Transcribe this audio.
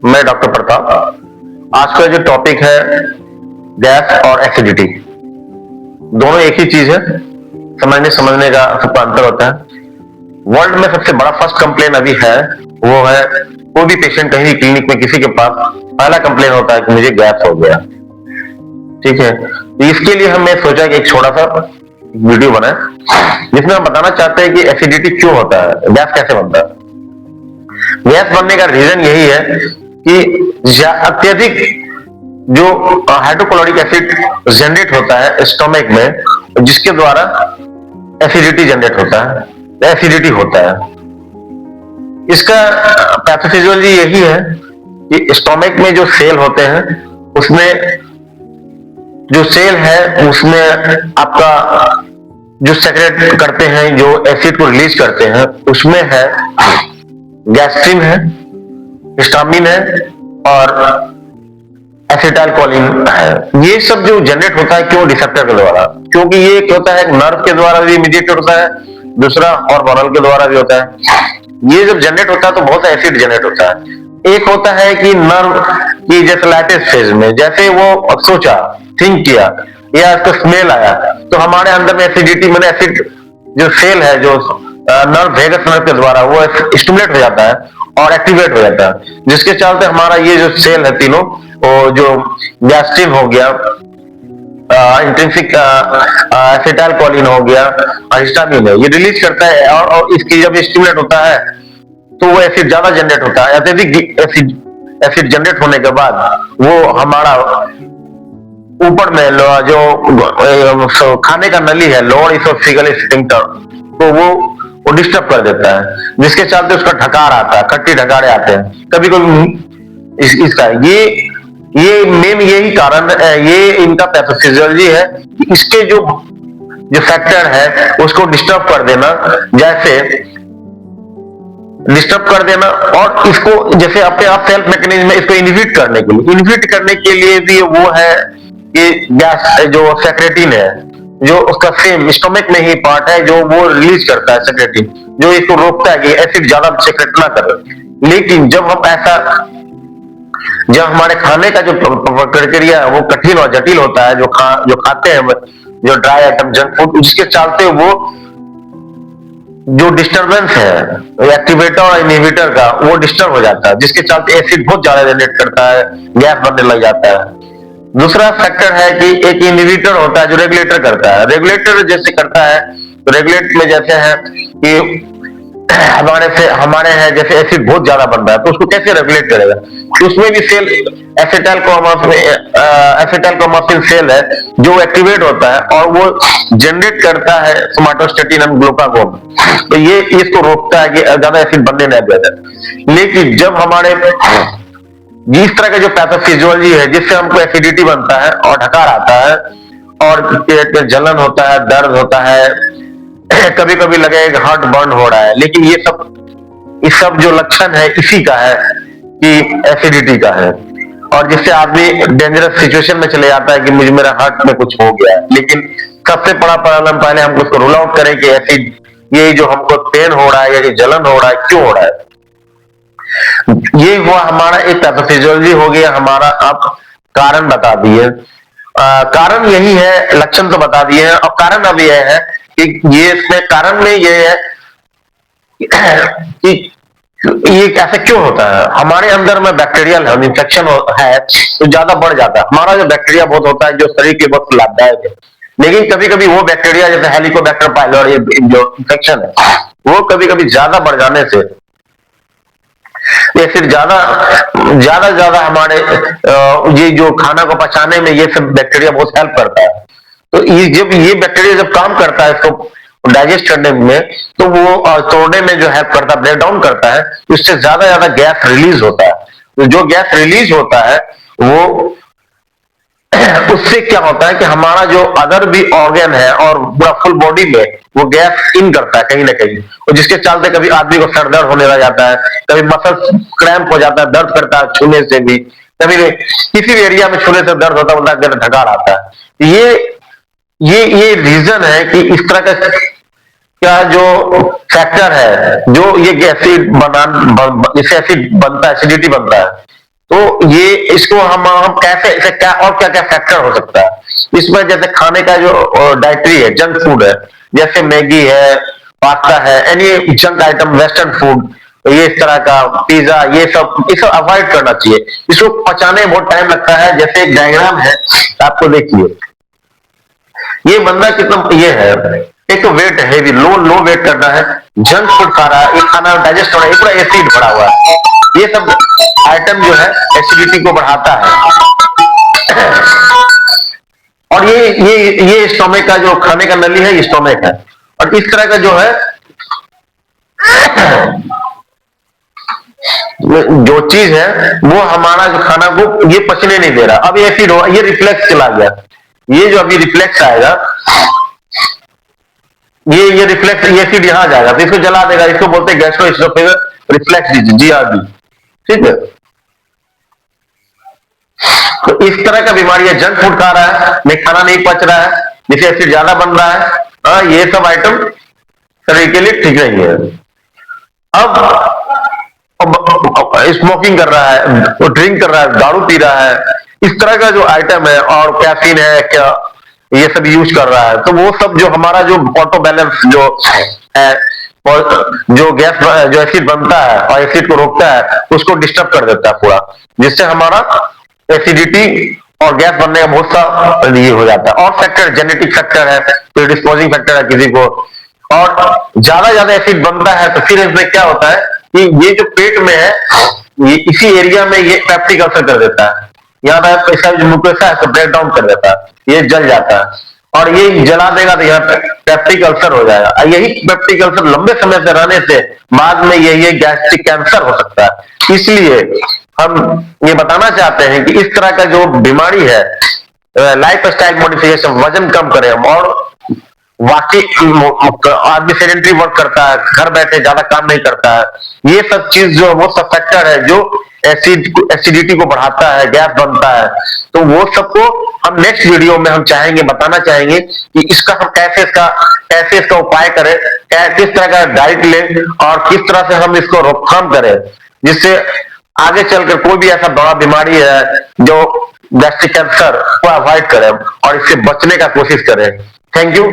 मैं डॉक्टर प्रताप। आज का जो टॉपिक है गैस और एसिडिटी, दोनों एक ही चीज है। समझने का सबका अंतर होता है। वर्ल्ड में सबसे बड़ा फर्स्ट कंप्लेन अभी है वो है, कोई भी पेशेंट कहीं भी क्लिनिक में किसी के पास पहला कंप्लेन होता है कि मुझे गैस हो गया। ठीक है, तो इसके लिए हमने सोचा कि एक छोटा सा वीडियो बनाए जिसमें हम बताना चाहते हैं कि एसिडिटी क्यों होता है, गैस कैसे बनता है। गैस बनने का रीजन यही है कि अत्यधिक जो हाइड्रोक्लोरिक एसिड जनरेट होता है स्टोमक में, जिसके द्वारा एसिडिटी जनरेट होता है, एसिडिटी होता है। इसका पैथोफिजियोलॉजी यही है कि स्टोमक में जो सेल होते हैं उसमें जो सेल है उसमें आपका जो सेक्रेट करते हैं, जो एसिड को रिलीज करते हैं, उसमें है गैस्ट्रिन है, हिस्टामिन है और एसिटाइलकोलिन है। ये सब जो जनरेट होता है क्यों? रिसेप्टर के द्वारा। क्योंकि ये एक होता है नर्व के द्वारा भी इमीडिएट होता है, दूसरा हार्मोनल के द्वारा भी होता है। ये जब जनरेट होता है तो बहुत सा एसिड जनरेट होता है। एक होता है कि नर्व की जैसे लैटेस्ट फेज में, जैसे वो सोचा, थिंक किया या इसको स्मेल आया तो हमारे अंदर में एसिडिटी मैंने एसिड जो सेल है जो नर्व वेगस नर्व के द्वारा वो स्टिमुलेट हो जाता है और एक्टिवेट हो जाता है, जिसके चलते हमारा ये जो सेल है तीनों, वो जो गैस्ट्रिन हो गया, इंट्रिंसिक एसिटाइलकोलिन हो गया और हिस्टामिन है, ये रिलीज करता है और इसकी जब स्टिमुलेट होता है तो वो एसिड ज्यादा जनरेट होता है। अत्यधिक एसिड जनरेट होने के बाद वो हमारा ऊपर में जो खाने का नली है, लोअर इसोफेजियल स्फिंक्टर, तो वो डिस्टर्ब कर देता है, जिसके चलते उसका ढकार आता है, खट्टी ढकारे आते हैं कभी कभी इसका। ये मेन यही कारण, ये इनका पैथोफिजियोलॉजी है कि इसके जो फैक्टर है उसको डिस्टर्ब कर देना, जैसे डिस्टर्ब कर देना और इसको जैसे अपने आप सेल्फ मैकेनिज्म में इसको इनहिबिट करने के लिए भी वो है कि गैस जो सेक्रेटिन है, जो उसका सेम स्टोमक में ही पार्ट है जो वो रिलीज करता है सेक्रेटिन, जो इसको रोकता है कि एसिड ज्यादा सेक्रेट ना करे। लेकिन जब हमारे खाने का जो प्रक्रिया है वो कठिन और जटिल होता है, जो खाते हैं जो ड्राई आइटम, जंक फूड, जिसके चलते वो जो डिस्टरबेंस है एक्टिवेटर और इनहिबिटर का वो डिस्टर्ब हो जाता है, जिसके चलते एसिड बहुत ज्यादा जनरेट करता है, गैस बनने लग जाता है। दूसरा फैक्टर है कि एक इनहिबिटर होता है जो रेगुलेटर करता है। रेगुलेटर जैसे करता है तो रेगुलेट में जैसे है कि हमारे है जैसे एसिड बहुत ज्यादा बन रहा है तो उसको कैसे रेगुलेट करेगा, तो उसमें भी सेल एसिटाइलकोमासिन सेल है जो एक्टिवेट होता है और वो जनरेट करता है सोमाटोस्टेटिन एंड ग्लूकागोन, तो ये इसको रोकता है कि ज्यादा एसिड बनने नहीं देता। लेकिन जब हमारे इस तरह का जो पैथोफिजियोलॉजी है जिससे हमको एसिडिटी बनता है और ढकार आता है और पेट में जलन होता है, दर्द होता है, कभी कभी लगेगा हार्ट बर्न हो रहा है, लेकिन ये सब जो लक्षण है इसी का है कि एसिडिटी का है, और जिससे आदमी डेंजरस सिचुएशन में चले जाता है कि मुझे मेरा हार्ट में कुछ हो गया है। लेकिन सबसे बड़ा प्रॉब्लम पहले हमको उसको रूल आउट करें कि एसिड ये जो हमको पेन हो रहा है या जलन हो रहा है क्यों हो रहा है। ये हुआ हमारा एक पैथोफिजियोलॉजी हो गया हमारा। आप कारण बता दिए, कारण यही है, लक्षण तो बता दिए हैं, और कारण अब यह है कि ये इसमें कारण में ये है कि ये ऐसा क्यों होता है। हमारे अंदर में बैक्टीरियल इन्फेक्शन है तो ज्यादा बढ़ जाता है। हमारा जो बैक्टीरिया बहुत होता है जो शरीर के बहुत लाभदायक है, लेकिन कभी कभी वो बैक्टीरिया जैसे हेलिकोबैक्टर पाइलोरी जो इन्फेक्शन है वो कभी कभी ज्यादा बढ़ जाने से ये फिर ज्यादा हमारे ये जो खाना को पचाने में ये सब बैक्टीरिया बहुत हेल्प करता है। तो ये बैक्टीरिया जब काम करता है इसको डाइजेस्ट करने में, तो वो तोड़ने में जो हेल्प करता है, ब्रेक डाउन करता है, उससे ज्यादा गैस रिलीज होता है। तो जो गैस रिलीज होता है वो उससे क्या होता है कि हमारा जो अदर भी ऑर्गन है और पूरा फुल बॉडी में वो गैस इन करता है कहीं ना कहीं, और जिसके चलते कभी आदमी को सर दर्द होने लग जाता है, कभी मसल क्रैम्प हो जाता है, दर्द करता है छूने से भी, कभी किसी भी एरिया में छूने से दर्द होता है, ढकार आता है। ये रीजन है कि इस तरह का क्या जो फैक्टर है जो ये एसिड जैसे एसिड बनता है, एसिडिटी बनता है, तो ये इसको हम कैसे, इसे क्या और क्या क्या फैक्टर हो सकता है इसमें, जैसे खाने का जो डाइटरी है, जंक फूड है, जैसे मैगी है, पास्ता है, any junk item, western food, ये इस तरह का पिज्जा, ये सब अवॉइड करना चाहिए। इसको पचाने में बहुत टाइम लगता है। जैसे एक डायग्राम है, आपको देखिए, ये बंदा कितना ये है, एक तो वेट है, हेवी, लो लो वेट करना है, जंक फूड खा रहा है, ये खाना डाइजेस्ट हो रहा है, ये पूरा एसिड भरा हुआ है। ये सब आइटम जो है एसिडिटी को बढ़ाता है। और ये स्टोमक का जो खाने का नली है, ये स्टोमक है। और इस तरह का जो है जो चीज है, वो हमारा जो खाना को ये पचने नहीं दे रहा। अब ये एसिड हो, ये रिफ्लेक्स चला गया, ये जो अभी रिफ्लेक्स आएगा, ये रिफ्लेक्स, ये एसिड यहां जाएगा तो इसको जला देगा। इसको बोलते हैं गैस्ट्रोएसोफेगल रिफ्लेक्स, जीआरडी। ठीक है, तो इस तरह का बीमारी है। जंक फूड खा रहा है, नहीं खाना नहीं पच रहा है, जिससे एसिड ज्यादा बन रहा है। ये सब आइटम शरीर के लिए ठीक नहीं है। अब स्मोकिंग कर रहा है, वो ड्रिंक कर रहा है, दारू पी रहा है, इस तरह का जो आइटम है, और कैफीन है क्या, ये सब यूज कर रहा है, तो वो सब जो हमारा जो ऑटो बैलेंस जो है, और जो गैस जो एसिड बनता है और एसिड को रोकता है, उसको डिस्टर्ब कर देता है पूरा, जिससे हमारा एसिडिटी और गैस बनने का बहुत सा ये हो जाता है। और फैक्टर, जेनेटिक फैक्टर है, प्रीडिस्पोजिंग फैक्टर है किसी को, और ज्यादा एसिड बनता है तो फिर इसमें क्या होता है कि ये जो पेट में है, ये इसी एरिया में ये पेप्टिक अल्सर कर देता है। यहाँ पर इसका जो मुकोसा है तो ब्रेक डाउन कर देता है, ये जल जाता है, और ये जला देगा तो यहाँ पे पेप्टिक अल्सर हो जाएगा। यही पेप्टिक अल्सर लंबे समय से रहने से बाद में ये गैस्ट्रिक कैंसर हो सकता है। इसलिए हम ये बताना चाहते हैं कि इस तरह का जो बीमारी है, लाइफ स्टाइल मॉडिफिकेशन, वजन कम करें, और वाकई आदमी सेडेंटरी वर्क करता है, घर बैठे ज्यादा काम नहीं करता है, ये सब चीज जो वो सब फैक्टर है जो एसिडिटी को बढ़ाता है, गैस बनता है। तो वो सबको हम नेक्स्ट वीडियो में हम चाहेंगे, बताना चाहेंगे कि इसका हम कैसे इसका उपाय करें, किस तरह का डाइट लें, और किस तरह से हम इसको रोकथाम करें, जिससे आगे चलकर कोई भी ऐसा बड़ा बीमारी है जो गैस्ट्रिक कैंसर को अवॉइड करें और इससे बचने का कोशिश करें। Thank you.